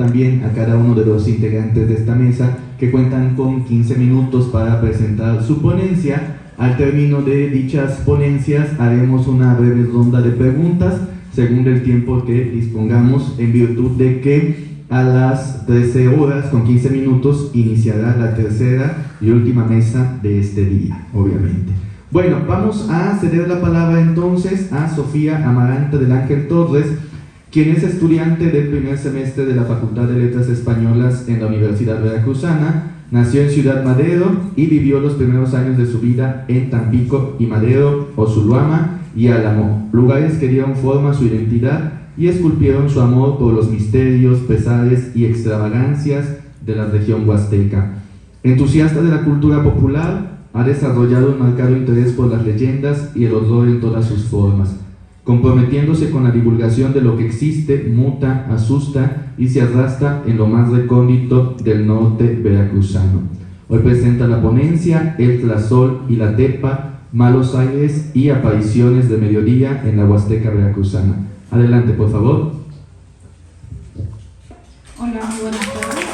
también a cada uno de los integrantes de esta mesa, que cuentan con 15 minutos para presentar su ponencia. Al término de dichas ponencias haremos una breve ronda de preguntas según el tiempo que dispongamos, en virtud de que a las 13 horas con 15 minutos iniciará la tercera y última mesa de este día, obviamente. Bueno, vamos a ceder la palabra entonces a Sofía Amaranta del Ángel Torres, quien es estudiante del primer semestre de la Facultad de Letras Españolas en la Universidad Veracruzana. Nació en Ciudad Madero y vivió los primeros años de su vida en Tampico y Madero, Oshuluama y Álamo, lugares que dieron forma a su identidad y esculpieron su amor por los misterios, pesares y extravagancias de la región huasteca. Entusiasta de la cultura popular, ha desarrollado un marcado interés por las leyendas y el horror en todas sus formas, comprometiéndose con la divulgación de lo que existe, muta, asusta y se arrastra en lo más recóndito del norte veracruzano. Hoy presenta la ponencia El Tlazol y la Tepa, malos aires y apariciones de mediodía en la Huasteca veracruzana. Adelante, por favor. Hola, muy buenas tardes.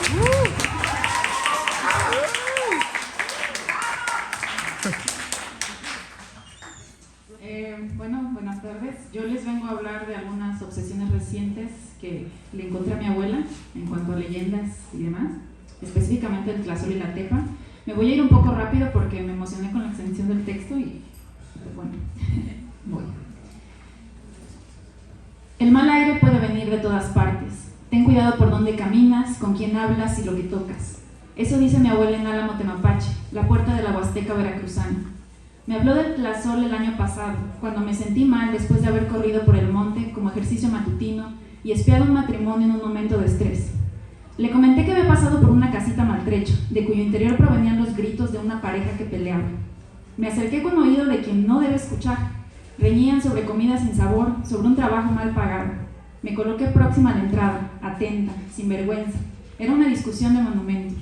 Buenas tardes. Yo les vengo a hablar de algunas obsesiones recientes que le encontré a mi abuela en cuanto a leyendas y demás, específicamente el Tlazol y la Tepa. Me voy a ir un poco rápido porque me emocioné con la extensión del texto y bueno, voy. El mal aire puede venir de todas partes. Ten cuidado por dónde caminas, con quién hablas y lo que tocas. Eso dice mi abuela en Álamo, Temapache, la puerta de la Huasteca veracruzana. Me habló del Tlazol el año pasado, cuando me sentí mal después de haber corrido por el monte como ejercicio matutino y espiado un matrimonio en un momento de estrés. Le comenté que había pasado por una casita maltrecha, de cuyo interior provenían los gritos de una pareja que peleaba. Me acerqué con oído de quien no debe escuchar. Reñían sobre comida sin sabor, sobre un trabajo mal pagado. Me coloqué próxima a la entrada, atenta, sin vergüenza. Era una discusión de monumento.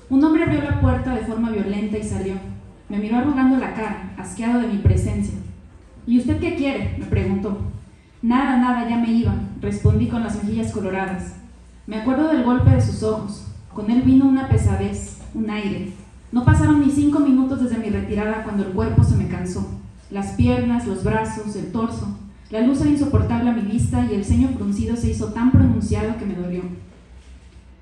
Un hombre abrió la puerta de forma violenta y salió. Me miró arrugando la cara, asqueado de mi presencia. ¿Y usted qué quiere?, me preguntó. Nada, ya me iba, respondí con las mejillas coloradas. Me acuerdo del golpe de sus ojos. Con él vino una pesadez, un aire. No pasaron ni 5 minutos desde mi retirada cuando el cuerpo se me cansó. Las piernas, los brazos, el torso. La luz era insoportable a mi vista y el ceño fruncido se hizo tan pronunciado que me dolió.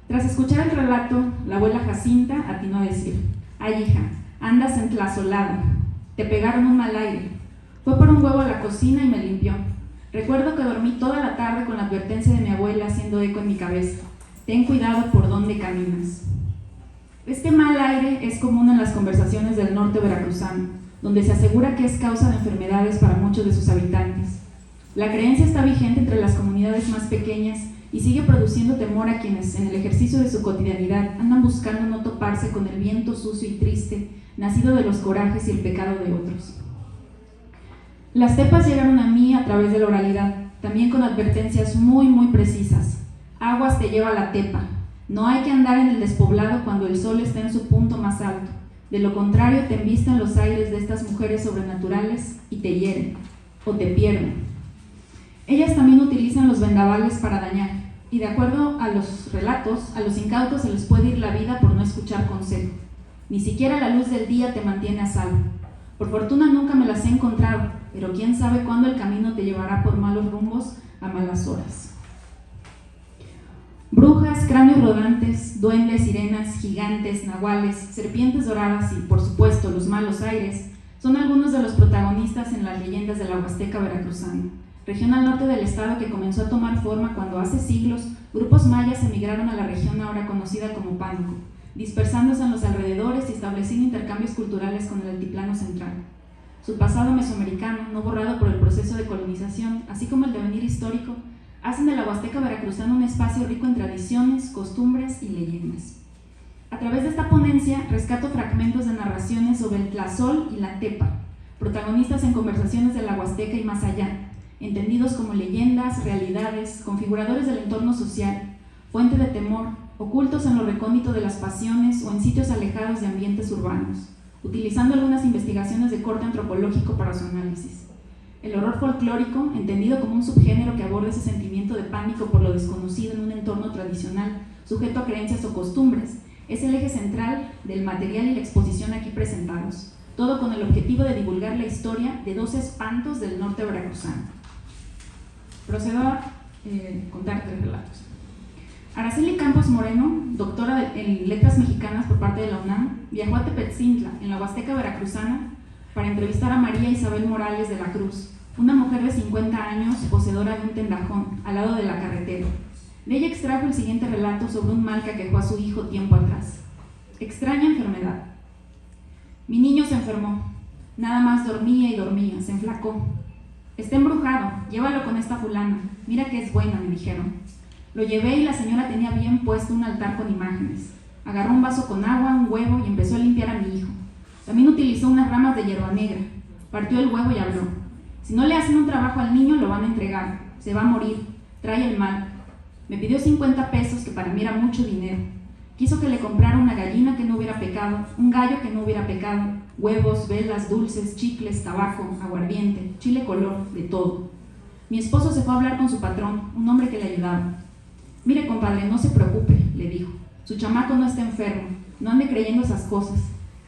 Tras escuchar el relato, la abuela Jacinta atinó a decir: «Ay, hija, andas entlazolada. Te pegaron un mal aire». Fue por un huevo a la cocina y me limpió. Recuerdo que dormí toda la tarde con la advertencia de mi abuela haciendo eco en mi cabeza: «Ten cuidado por dónde caminas». Este mal aire es común en las conversaciones del norte veracruzano, donde se asegura que es causa de enfermedades para muchos de sus habitantes. La creencia está vigente entre las comunidades más pequeñas y sigue produciendo temor a quienes, en el ejercicio de su cotidianidad, andan buscando no toparse con el viento sucio y triste, nacido de los corajes y el pecado de otros. Las tepas llegaron a mí a través de la oralidad, también con advertencias muy precisas. Aguas te lleva la tepa. No hay que andar en el despoblado cuando el sol está en su punto más alto. De lo contrario, te embisten los aires de estas mujeres sobrenaturales y te hieren, o te pierden. Ellas también utilizan los vendavales para dañar, y de acuerdo a los relatos, a los incautos se les puede ir la vida por no escuchar consejo. Ni siquiera la luz del día te mantiene a salvo. Por fortuna nunca me las he encontrado, pero quién sabe cuándo el camino te llevará por malos rumbos a malas horas. Brujas, cráneos rodantes, duendes, sirenas, gigantes, nahuales, serpientes doradas y, por supuesto, los malos aires son algunos de los protagonistas en las leyendas de la Huasteca veracruzana, región al norte del estado que comenzó a tomar forma cuando hace siglos grupos mayas emigraron a la región ahora conocida como Pánuco, dispersándose en los alrededores y estableciendo intercambios culturales con el altiplano central. Su pasado mesoamericano, no borrado por el proceso de colonización, así como el devenir histórico, hacen de la Huasteca veracruzana un espacio rico en tradiciones, costumbres y leyendas. A través de esta ponencia rescato fragmentos de narraciones sobre el Tlazol y la Tepa, protagonistas en conversaciones de la Huasteca y más allá, entendidos como leyendas, realidades, configuradores del entorno social, fuente de temor, ocultos en lo recóndito de las pasiones o en sitios alejados de ambientes urbanos, utilizando algunas investigaciones de corte antropológico para su análisis. El horror folclórico, entendido como un subgénero que aborda ese sentimiento de pánico por lo desconocido en un entorno tradicional, sujeto a creencias o costumbres, es el eje central del material y la exposición aquí presentados, todo con el objetivo de divulgar la historia de dos espantos del norte veracruzano. Procedo a contar 3 relatos. Araceli Campos Moreno, doctora en Letras Mexicanas por parte de la UNAM, viajó a Tepetzintla, en la Huasteca veracruzana, para entrevistar a María Isabel Morales de la Cruz, una mujer de 50 años, poseedora de un tendajón, al lado de la carretera. De ella extrajo el siguiente relato sobre un mal que aquejó a su hijo tiempo atrás. Extraña enfermedad. Mi niño se enfermó. Nada más dormía y dormía, se enflacó. Está embrujado, llévalo con esta fulana. Mira que es buena, me dijeron. Lo llevé y la señora tenía bien puesto un altar con imágenes. Agarró un vaso con agua, un huevo y empezó a limpiar a mi hijo. También utilizó unas ramas de hierba negra. Partió el huevo y habló. Si no le hacen un trabajo al niño, lo van a entregar. Se va a morir. Trae el mal. Me pidió 50 pesos, que para mí era mucho dinero. Quiso que le comprara una gallina que no hubiera pecado, un gallo que no hubiera pecado, huevos, velas, dulces, chicles, tabaco, aguardiente, chile color, de todo. Mi esposo se fue a hablar con su patrón, un hombre que le ayudaba. Mire, compadre, no se preocupe, le dijo. Su chamaco no está enfermo, no ande creyendo esas cosas.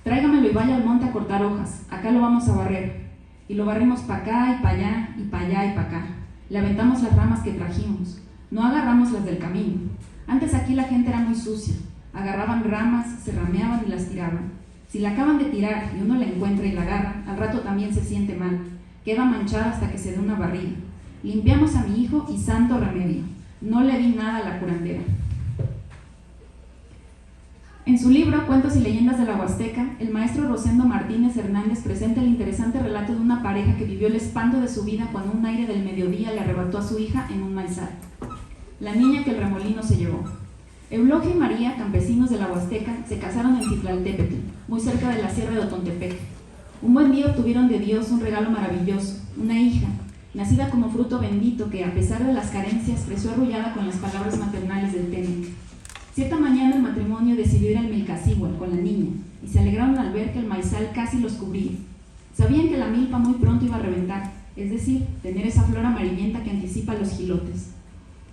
Tráigamelo y vaya al monte a cortar hojas, acá lo vamos a barrer. Y lo barrimos para acá y para allá y para allá y para acá. Le aventamos las ramas que trajimos, no agarramos las del camino. Antes aquí la gente era muy sucia. Agarraban ramas, se rameaban y las tiraban. Si la acaban de tirar y uno la encuentra y la agarra, al rato también se siente mal. Queda manchada hasta que se dé una barriga. Limpiamos a mi hijo y santo remedio. No le di nada a la curandera. En su libro Cuentos y leyendas de la Huasteca, el maestro Rosendo Martínez Hernández presenta el interesante relato de una pareja que vivió el espanto de su vida cuando un aire del mediodía le arrebató a su hija en un maizal. La niña que el remolino se llevó. Eulogio y María, campesinos de la Huasteca, se casaron en Citlaltépetl, muy cerca de la sierra de Otontepec. Un buen día obtuvieron de Dios un regalo maravilloso, una hija, nacida como fruto bendito que, a pesar de las carencias, creció arrullada con las palabras maternales del Tenec. Cierta mañana el matrimonio decidió ir al Milcasíhuatl con la niña y se alegraron al ver que el maizal casi los cubría. Sabían que la milpa muy pronto iba a reventar, es decir, tener esa flor amarillenta que anticipa los jilotes.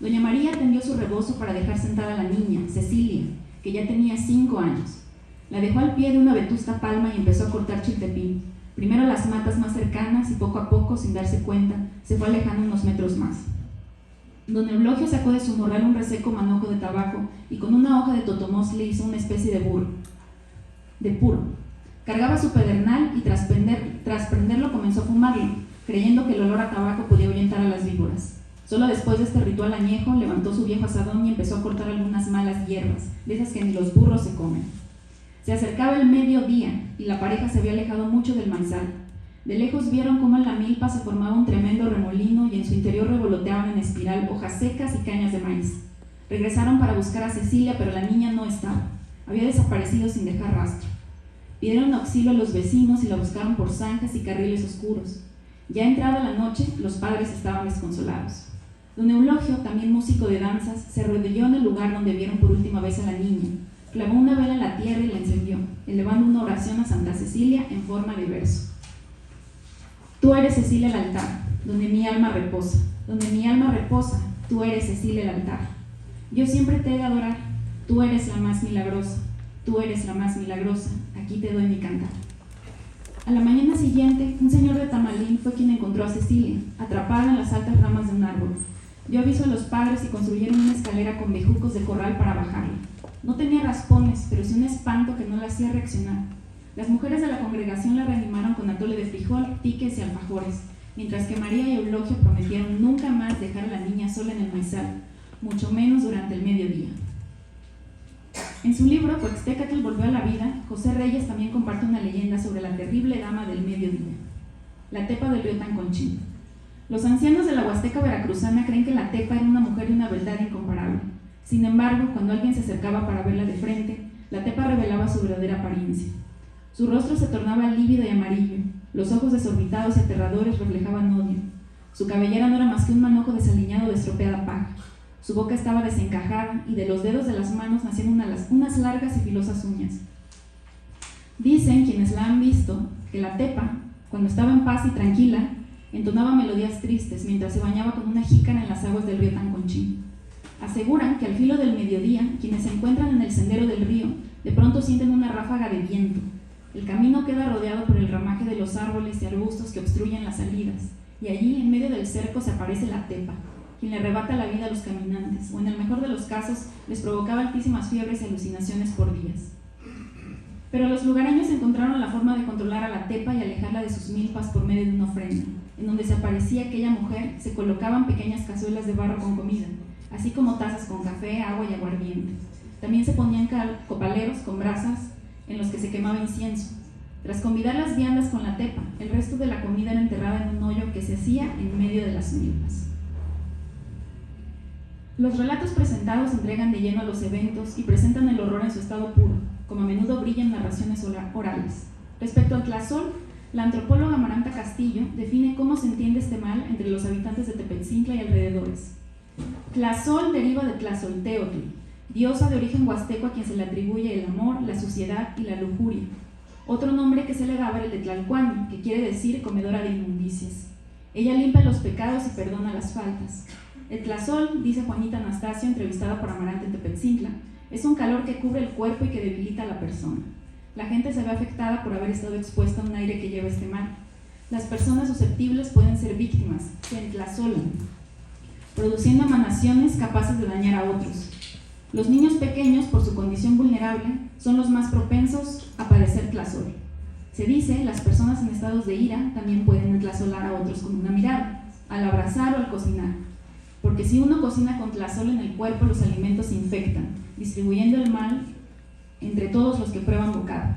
Doña María tendió su rebozo para dejar sentada a la niña, Cecilia, que ya tenía 5 años. La dejó al pie de una vetusta palma y empezó a cortar chiltepín. Primero las matas más cercanas y poco a poco, sin darse cuenta, se fue alejando unos metros más. Don Eulogio sacó de su morral un reseco manojo de tabaco y con una hoja de totomos le hizo una especie de puro. Cargaba su pedernal y tras prenderlo comenzó a fumarlo, creyendo que el olor a tabaco podía ahuyentar a las víboras. Solo después de este ritual añejo, levantó su viejo asadón y empezó a cortar algunas malas hierbas, de esas que ni los burros se comen. Se acercaba el mediodía y la pareja se había alejado mucho del maizal. De lejos vieron cómo en la milpa se formaba un tremendo remolino y en su interior revoloteaban en espiral hojas secas y cañas de maíz. Regresaron para buscar a Cecilia, pero la niña no estaba. Había desaparecido sin dejar rastro. Pidieron auxilio a los vecinos y la buscaron por zanjas y carriles oscuros. Ya entrada la noche, los padres estaban desconsolados. Don Eulogio, también músico de danzas, se arrodilló en el lugar donde vieron por última vez a la niña, clavó una vela en la tierra y la encendió, elevando una oración a Santa Cecilia en forma de verso. Tú eres, Cecilia, el altar, donde mi alma reposa. Donde mi alma reposa, tú eres, Cecilia, el altar. Yo siempre te he de adorar, tú eres la más milagrosa, tú eres la más milagrosa, aquí te doy mi cantar. A la mañana siguiente, un señor de Tamalín fue quien encontró a Cecilia, atrapada en las altas ramas de un árbol. Dio aviso a los padres y construyeron una escalera con bejucos de corral para bajarla. No tenía raspones, pero sí un espanto que no la hacía reaccionar. Las mujeres de la congregación la reanimaron con atole de frijol, piques y alfajores, mientras que María y Eulogio prometieron nunca más dejar a la niña sola en el maizal, mucho menos durante el mediodía. En su libro Coextecatl volvió a la vida, José Reyes también comparte una leyenda sobre la terrible dama del mediodía, la Tepa del río Tanconchín. Los ancianos de la Huasteca veracruzana creen que la Tepa era una mujer de una beldad incomparable. Sin embargo, cuando alguien se acercaba para verla de frente, la Tepa revelaba su verdadera apariencia. Su rostro se tornaba lívido y amarillo, los ojos desorbitados y aterradores reflejaban odio. Su cabellera no era más que un manojo desaliñado de estropeada paja. Su boca estaba desencajada y de los dedos de las manos nacían unas largas y filosas uñas. Dicen quienes la han visto que la Tepa, cuando estaba en paz y tranquila, Entonaba melodías tristes mientras se bañaba con una jícara en las aguas del río Tanconchín. Aseguran que al filo del mediodía, quienes se encuentran en el sendero del río, de pronto sienten una ráfaga de viento. El camino queda rodeado por el ramaje de los árboles y arbustos que obstruyen las salidas, y allí, en medio del cerco, se aparece la tepa, quien le arrebata la vida a los caminantes, o en el mejor de los casos, les provocaba altísimas fiebres y alucinaciones por días. Pero los lugareños encontraron la forma de controlar a la tepa y alejarla de sus milpas por medio de una ofrenda, en donde se aparecía aquella mujer, se colocaban pequeñas cazuelas de barro con comida, así como tazas con café, agua y aguardiente. También se ponían copaleros con brasas en los que se quemaba incienso. Tras convidar las viandas con la tepa, el resto de la comida era enterrada en un hoyo que se hacía en medio de las milpas. Los relatos presentados entregan de lleno a los eventos y presentan el horror en su estado puro, como a menudo brillan narraciones orales. Respecto al tlazol, la antropóloga Amaranta Castillo define cómo se entiende este mal entre los habitantes de Tepetzintla y alrededores. Tlazol deriva de Tlazolteotl, diosa de origen huasteco a quien se le atribuye el amor, la suciedad y la lujuria. Otro nombre que se le daba era el de Tlalcuani, que quiere decir comedora de inmundicias. Ella limpia los pecados y perdona las faltas. El tlazol, dice Juanita Anastasio, entrevistada por Amaranta en Tepetzintla, es un calor que cubre el cuerpo y que debilita a la persona. La gente se ve afectada por haber estado expuesta a un aire que lleva este mal. Las personas susceptibles pueden ser víctimas, se entlazolan, produciendo emanaciones capaces de dañar a otros. Los niños pequeños, por su condición vulnerable, son los más propensos a padecer tlazol. Se dice, las personas en estados de ira también pueden entlazolar a otros con una mirada, al abrazar o al cocinar. Porque si uno cocina con tlazol en el cuerpo, los alimentos se infectan, distribuyendo el mal entre todos los que prueban bocado.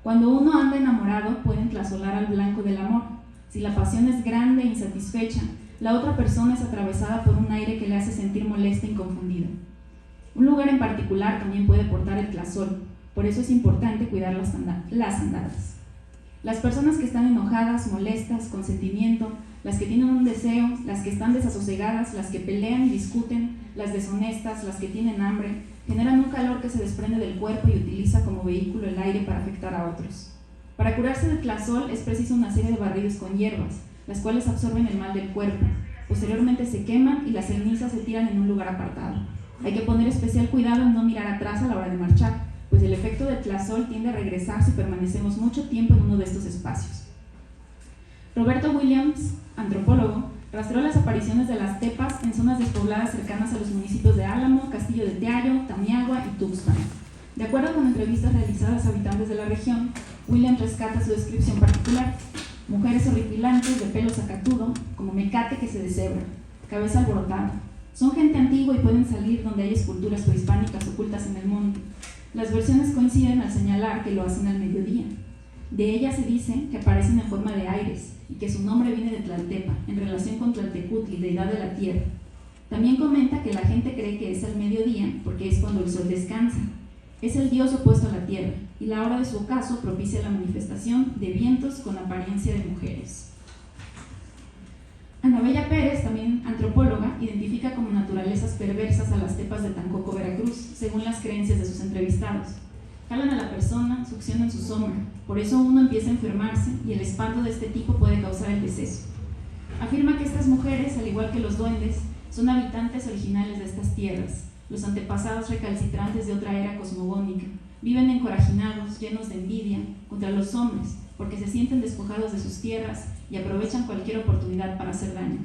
Cuando uno anda enamorado, puede entlazolar al blanco del amor. Si la pasión es grande e insatisfecha, la otra persona es atravesada por un aire que le hace sentir molesta e inconfundida. Un lugar en particular también puede portar el tlazol, por eso es importante cuidar las andadas. Las personas que están enojadas, molestas, con sentimiento, las que tienen un deseo, las que están desasosegadas, las que pelean y discuten, las deshonestas, las que tienen hambre, generan un calor que se desprende del cuerpo y utiliza como vehículo el aire para afectar a otros. Para curarse del tlazol es preciso una serie de barridos con hierbas, las cuales absorben el mal del cuerpo. Posteriormente se queman y las cenizas se tiran en un lugar apartado. Hay que poner especial cuidado en no mirar atrás a la hora de marchar, pues el efecto del tlazol tiende a regresar si permanecemos mucho tiempo en uno de estos espacios. Roberto Williams, antropólogo, rastreó las apariciones de las tepas en zonas despobladas cercanas a los municipios de Álamo, Castillo de Teayo, Tamiagua y Tuxpan. De acuerdo con entrevistas realizadas a habitantes de la región, Williams rescata su descripción particular: mujeres horripilantes de pelo sacatudo, como mecate que se deshebra, cabeza alborotada. Son gente antigua y pueden salir donde hay esculturas prehispánicas ocultas en el monte. Las versiones coinciden al señalar que lo hacen al mediodía. De ellas se dice que aparecen en forma de aires y que su nombre viene de Tlaltepa, en relación con Tlaltecutli, deidad de la tierra. También comenta que la gente cree que es al mediodía porque es cuando el sol descansa. Es el dios opuesto a la tierra y la hora de su ocaso propicia la manifestación de vientos con apariencia de mujeres. Ana Bella Pérez, también antropóloga, identifica como naturalezas perversas a las tepas de Tancoco, Veracruz, según las creencias de sus entrevistados. Jalan a la persona, succionan su sombra, por eso uno empieza a enfermarse y el espanto de este tipo puede causar el deceso. Afirma que estas mujeres, al igual que los duendes, son habitantes originales de estas tierras, los antepasados recalcitrantes de otra era cosmogónica. Viven encorajinados, llenos de envidia, contra los hombres, porque se sienten despojados de sus tierras y aprovechan cualquier oportunidad para hacer daño.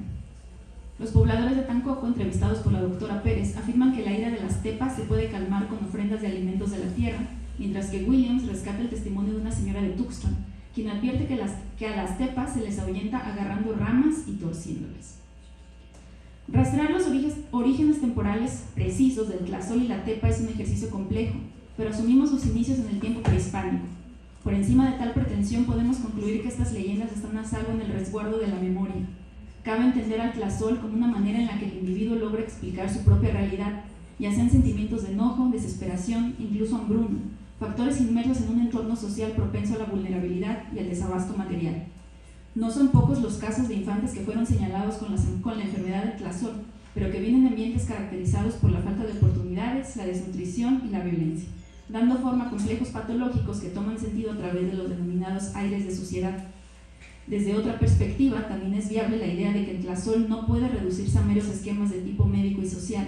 Los pobladores de Tancoco, entrevistados por la doctora Pérez, afirman que la ira de las tepas se puede calmar con ofrendas de alimentos de la tierra, mientras que Williams rescata el testimonio de una señora de Tuxpan, quien advierte que a las tepas se les ahuyenta agarrando ramas y torciéndolas. Rastrear los orígenes temporales precisos del tlazol y la tepa es un ejercicio complejo, pero asumimos sus inicios en el tiempo prehispánico. Por encima de tal pretensión podemos concluir que estas leyendas están a salvo en el resguardo de la memoria. Cabe entender al tlazol como una manera en la que el individuo logra explicar su propia realidad, ya sean sentimientos de enojo, desesperación, incluso hambruno, factores inmersos en un entorno social propenso a la vulnerabilidad y al desabasto material. No son pocos los casos de infantes que fueron señalados con la enfermedad del tlazol, pero que vienen de ambientes caracterizados por la falta de oportunidades, la desnutrición y la violencia, dando forma a complejos patológicos que toman sentido a través de los denominados aires de suciedad. Desde otra perspectiva, también es viable la idea de que el Tlazol no puede reducirse a meros esquemas de tipo médico y social,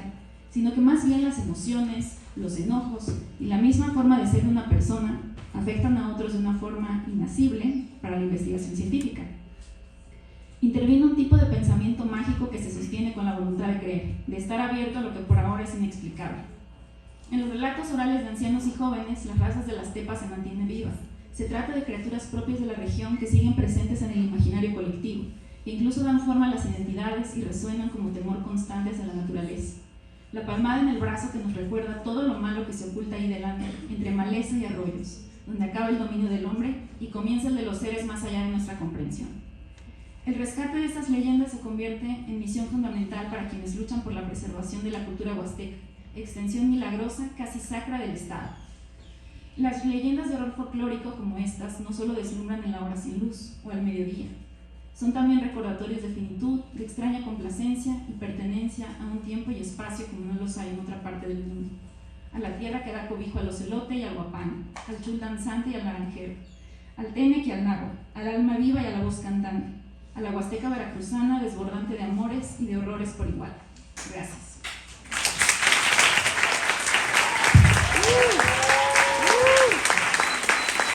sino que más bien las emociones, los enojos y la misma forma de ser de una persona afectan a otros de una forma inacible para la investigación científica. Interviene un tipo de pensamiento mágico que se sostiene con la voluntad de creer, de estar abierto a lo que por ahora es inexplicable. En los relatos orales de ancianos y jóvenes, las razas de las tepas se mantienen vivas. Se trata de criaturas propias de la región que siguen presentes en el imaginario colectivo, que incluso dan forma a las identidades y resuenan como temor constantes a la naturaleza. La palmada en el brazo que nos recuerda todo lo malo que se oculta ahí delante, entre maleza y arroyos, donde acaba el dominio del hombre y comienza el de los seres más allá de nuestra comprensión. El rescate de estas leyendas se convierte en misión fundamental para quienes luchan por la preservación de la cultura huasteca, extensión milagrosa, casi sacra del Estado. Las leyendas de horror folclórico como estas no solo deslumbran en la hora sin luz o al mediodía, son también recordatorios de finitud, de extraña complacencia y pertenencia a un tiempo y espacio como no los hay en otra parte del mundo, a la tierra que da cobijo al ocelote y al guapán, al chul danzante y al naranjero, al tenec y al nago, al alma viva y a la voz cantante, a la huasteca veracruzana desbordante de amores y de horrores por igual. Gracias.